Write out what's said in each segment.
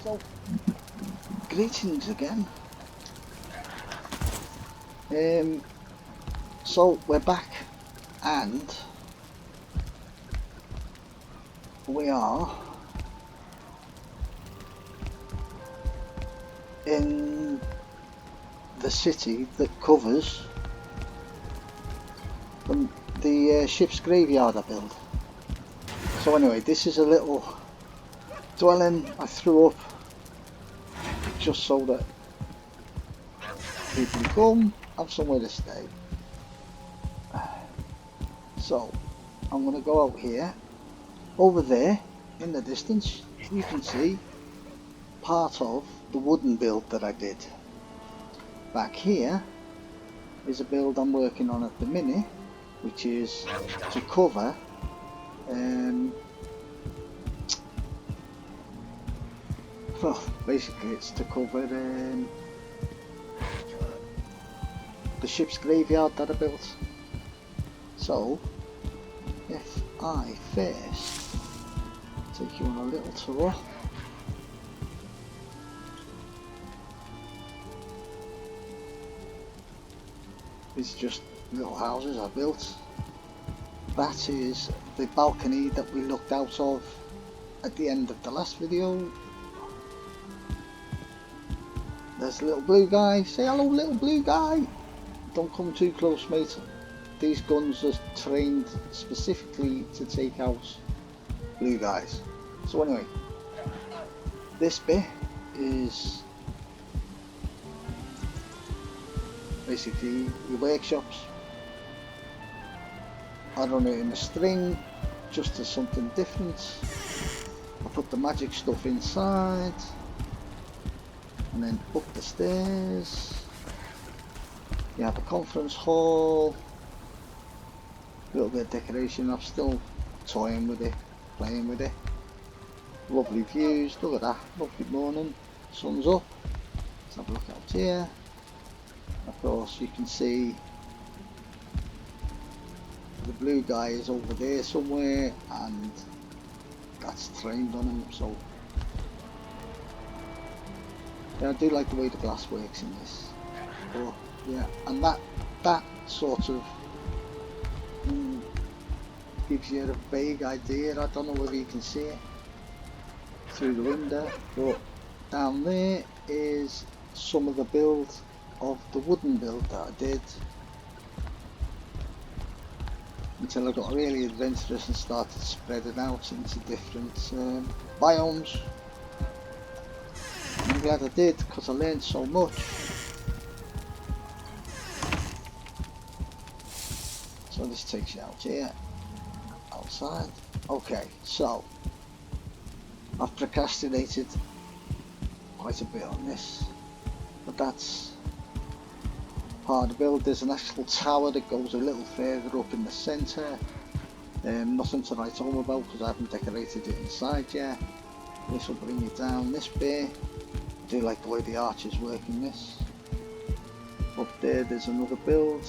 So, greetings again. So we're back, and we are in the city that covers the ship's graveyard I built. So anyway, this is a little dwelling I threw up just so that people can come, have somewhere to stay. So I'm going to go out here. Over there in the distance you can see part of the wooden build that I did. Back here is a build I'm working on at the minute, which is to cover well, basically it's to cover the ship's graveyard that I built. So if I first take you on a little tour. It's just little houses I built. That is the balcony that we looked out of at the end of the last video. There's a little blue guy. Say hello, little blue guy. Don't come too close, mate. These guns are trained specifically to take out blue guys. So anyway, this bit is basically the workshops. I run it in a string just as something different. I put the magic stuff inside and then up the stairs you have a conference hall, a little bit of decoration. I'm still toying with it, playing with it. Lovely views, look at that, lovely morning, sun's up. Let's have a look out here. Of course you can see the blue guy is over there somewhere and that's trained on him. So yeah, I do like the way the glass works in this. But yeah, and that sort of gives you a vague idea. I don't know whether you can see it through the window, but down there is some of the build of the wooden build that I did until I got really adventurous and started spreading out into different biomes. I'm glad I did because I learned so much. So this takes you out here, outside. Okay, so I've procrastinated quite a bit on this, but that's part of the build. There's an actual tower that goes a little further up in the centre. Nothing to write home about because I haven't decorated it inside yet. This will bring you down this bit. I do like the way the arches work in this. Up there's another build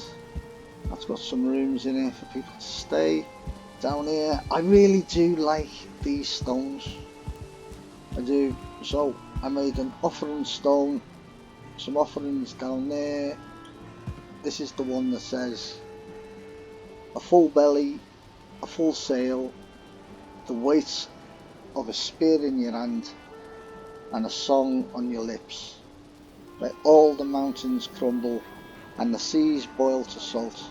that's got some rooms in it for people to stay. Down here I really do like these stones, I do. So I made an offering stone, some offerings down there. This is the one that says a full belly, a full sail, the weight of a spear in your hand and a song on your lips. Let all the mountains crumble and the seas boil to salt.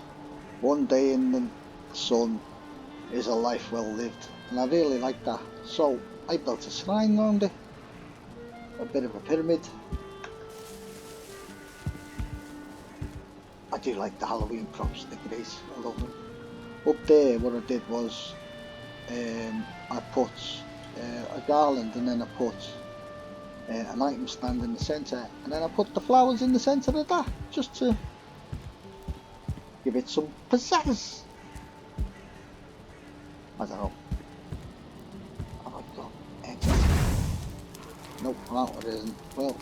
One day in the sun is a life well lived. And I really like that. So I built a shrine around it, a bit of a pyramid. I do like the Halloween props, they're great, I love them. Up there what I did was I put a garland and then I put an item stand in the centre and then I put the flowers in the centre of that just to give it some pizzazz. I don't know. Have I got exit? Nope, that one isn't. Well,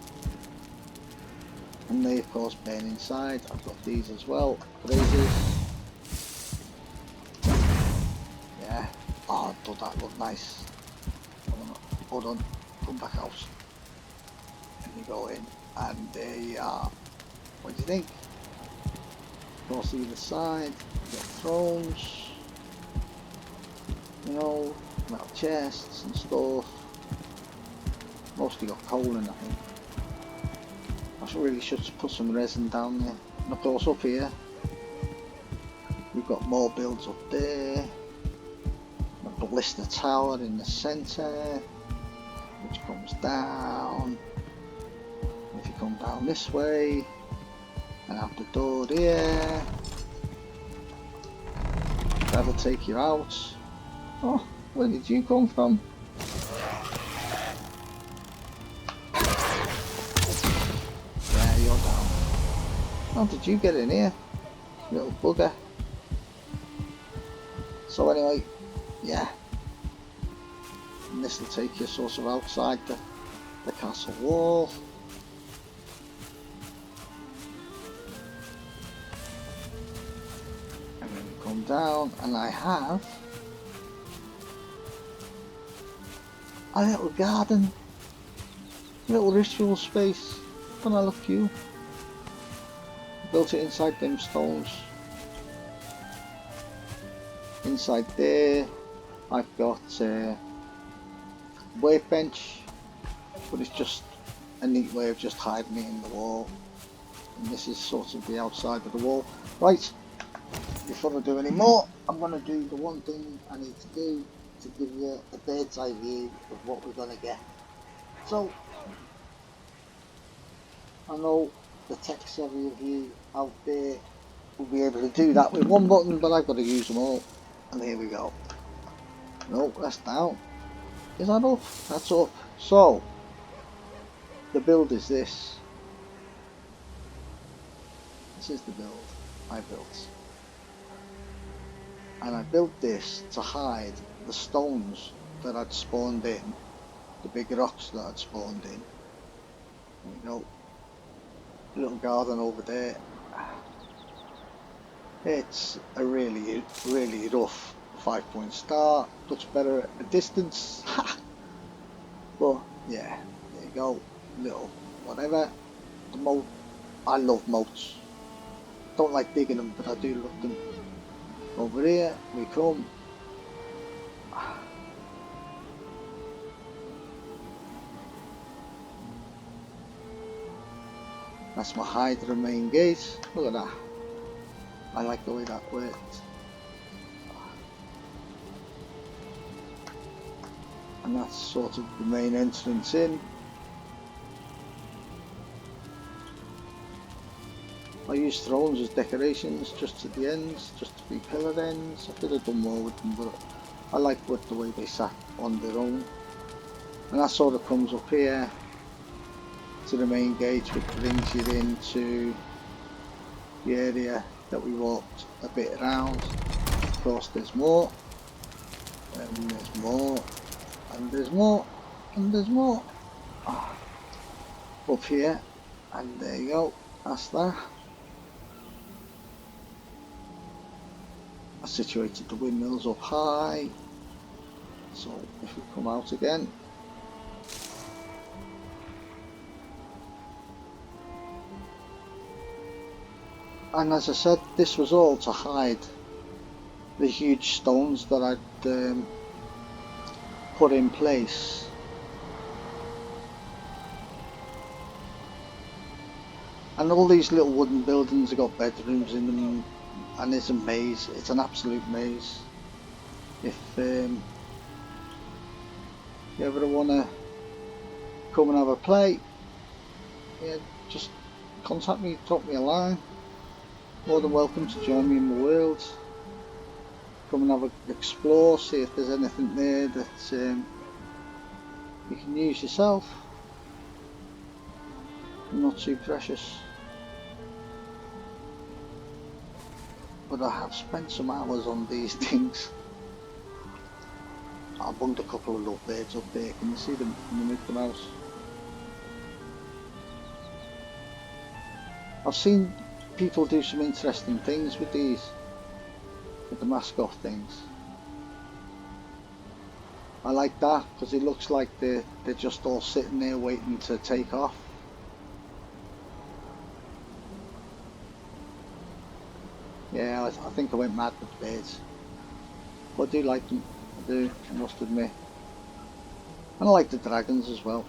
and they of course burn inside. I've got these as well. Razors. Yeah. Oh, does that look nice? Hold on. Come back out. And you go in, and there you are. What do you think? Across either side, you got thrones, you know, metal chests and stuff. Mostly got coal in, I think. I really should put some resin down there. And of course up here, we've got more builds up there. A ballista tower in the centre, which comes down. If you come down this way, and out the door here, that'll take you out. Oh, where did you come from? Yeah, you're down. How did you get in here, little bugger? So anyway, yeah, and this will take you sort of outside the castle wall. And then you come down, and I have a little garden, a little ritual space. Don't I look cute? Built it inside them stones. Inside there, I've got a workbench, but it's just a neat way of just hiding it in the wall. And this is sort of the outside of the wall. Right, before I do any more, I'm going to do the one thing I need to do to give you a bird's eye view of what we're going to get. So, I know the tech savvy of you out there will be able to do that with one button, but I've got to use them all. And here we go. No, that's down. Is that up? That's up. So, the build is this. This is the build I built. And I built this to hide the stones that I'd spawned in, the big rocks that I'd spawned in. There you go. Little garden over there. It's a really rough 5-point star. Looks better at a distance. But yeah, there you go. Little whatever. The moat. I love moats. Don't like digging them, but I do love them. Over here we come. That's my Hydra main gate. Look at that. I like the way that worked. And that's sort of the main entrance in. I use thrones as decorations just at the ends, just to be pillar ends. I could have done more with them, but I like the way they sat on their own. And that sort of comes up here to the main gate, which brings you into the area that we walked a bit around. Of course there's more, and there's more, and there's more, and there's more. Up here, and there you go, that's that. I situated the windmills up high, so if we come out again, and as I said, this was all to hide the huge stones that I'd put in place. And all these little wooden buildings have got bedrooms in them, and it's a maze. It's an absolute maze. If you ever want to come and have a play, yeah, just contact me, drop me a line. More than welcome to join me in the world. Come and have a explore, see if there's anything there that you can use yourself. Not too precious. But I have spent some hours on these things. I bunked a couple of little birds up there. Can you see them in the Mickey Mouse? I've seen people do some interesting things with these, with the mascot things. I like that because it looks like they're just all sitting there waiting to take off. Yeah, I think I went mad with birds. But I do like them. I do, I must admit. And I like the dragons as well.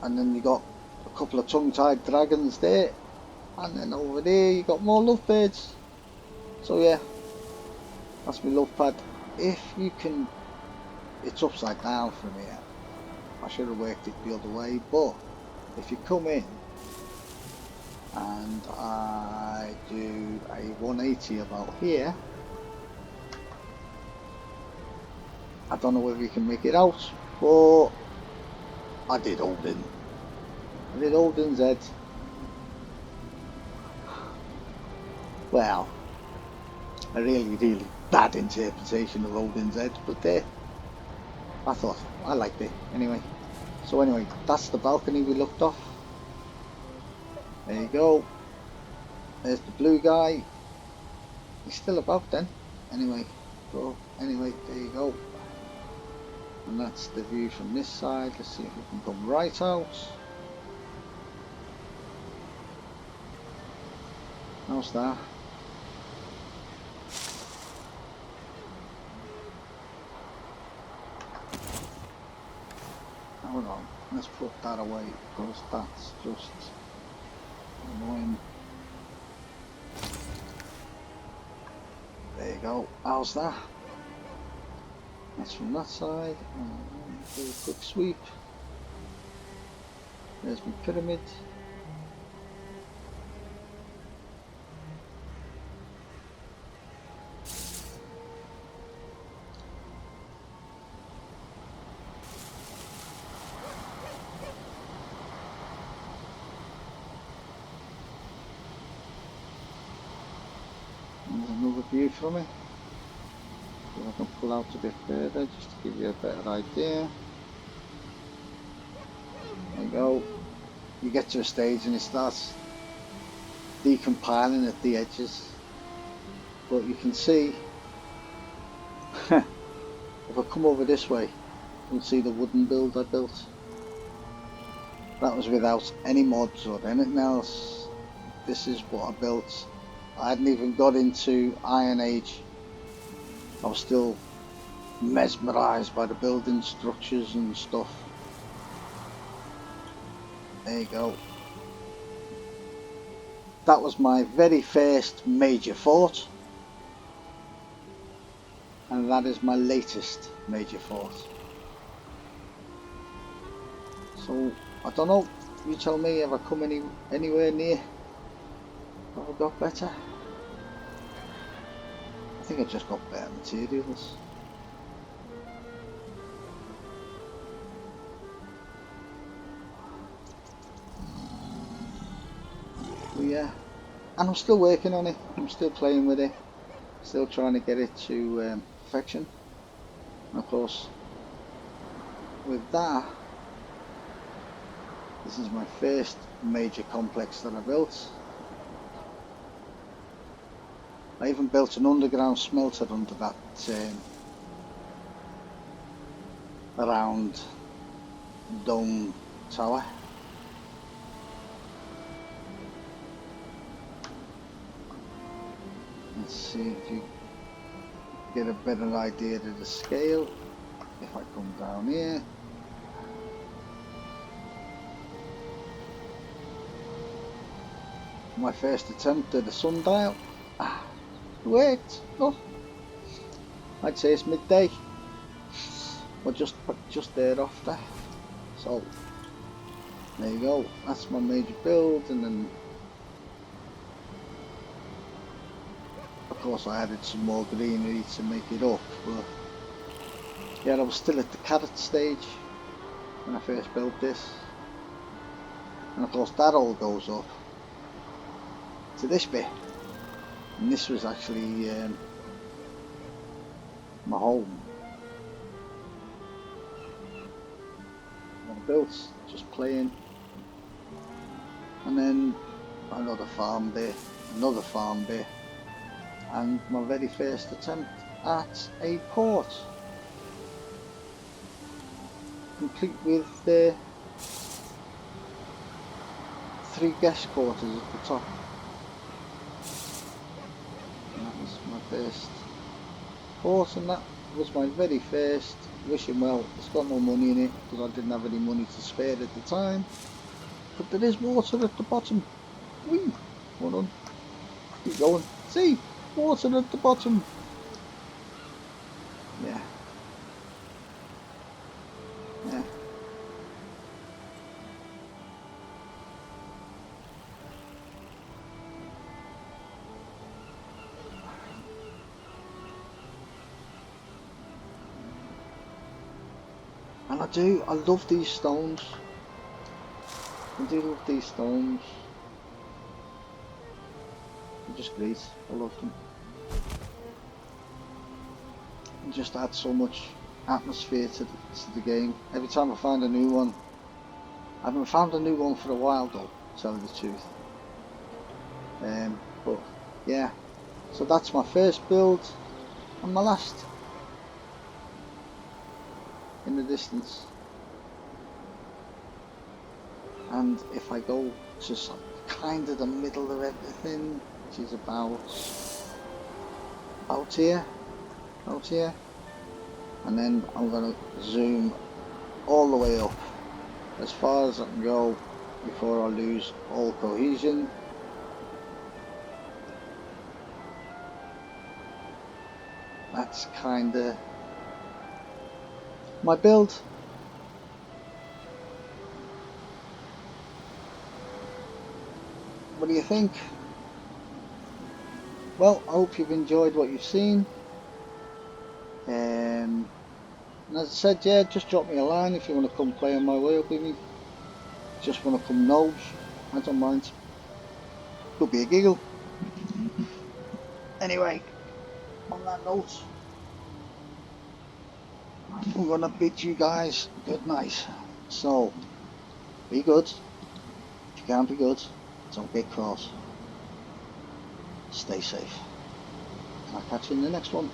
And then you got a couple of tongue-tied dragons there. And then over there you got more lovebirds. So yeah, that's my love pad. If you can, it's upside down from here. I should have worked it the other way, but if you come in and I do a 180 about here, I don't know whether you can make it out, but I did Odin. I did Odin's head. Well, a really bad interpretation of Odin's head, but there, I thought I liked it anyway. So anyway, that's the balcony we looked off. There you go. There's the blue guy. He's still about then. Anyway, so anyway, there you go. And that's the view from this side. Let's see if we can come right out. How's that? Hold on, let's put that away because that's just annoying. There you go. How's that? That's from that side. Do a quick sweep. There's my pyramid. There's another view from it. So I can pull out a bit further just to give you a better idea. There you go. You get to a stage and it starts decompiling at the edges. But you can see, if I come over this way, you'll see the wooden build I built. That was without any mods or anything else. This is what I built. I hadn't even got into Iron Age. I was still mesmerised by the building structures and stuff. There you go. That was my very first major fort. And that is my latest major fort. So, I don't know, you tell me, have I come anywhere near? Have I got better? I think I just got better materials. But yeah, and I'm still working on it, I'm still playing with it, still trying to get it to perfection. And of course, with that, this is my first major complex that I built. I even built an underground smelter under that around dome tower. Let's see if you get a better idea of the scale. If I come down here, my first attempt at a sundial. Worked. Oh, I'd say it's midday, or just there after. So there you go. That's my major build, and then of course I added some more greenery to make it up. But yeah, I was still at the carrot stage when I first built this, and of course that all goes up to this bit. And this was actually my home. I built, just playing. And then another farm bit, another farm bit. And my very first attempt at a port. Complete with 3 guest quarters at the top. And that was my first port, and that was my very first wishing well. It's got no money in it because I didn't have any money to spare at the time. But there is water at the bottom. Whee! Hold on. Keep going. See? Water at the bottom. Yeah. Yeah. And I love these stones. I do love these stones. They're just great. I love them. It just adds so much atmosphere to the game. Every time I find a new one. I haven't found a new one for a while though, to tell you the truth. But yeah. So that's my first build and my last in the distance. And if I go to kind of the middle of everything, which is about here, and then I'm going to zoom all the way up as far as I can go before I lose all cohesion. That's kind of my build. What do you think? Well, I hope you've enjoyed what you've seen. And as I said, yeah, just drop me a line if you want to come play on my world with me. Just want to come nose, I don't mind. Could be a giggle. Anyway, on that note, I'm gonna bid you guys good night. So, be good. If you can't be good, don't get cross. Stay safe. And I'll catch you in the next one.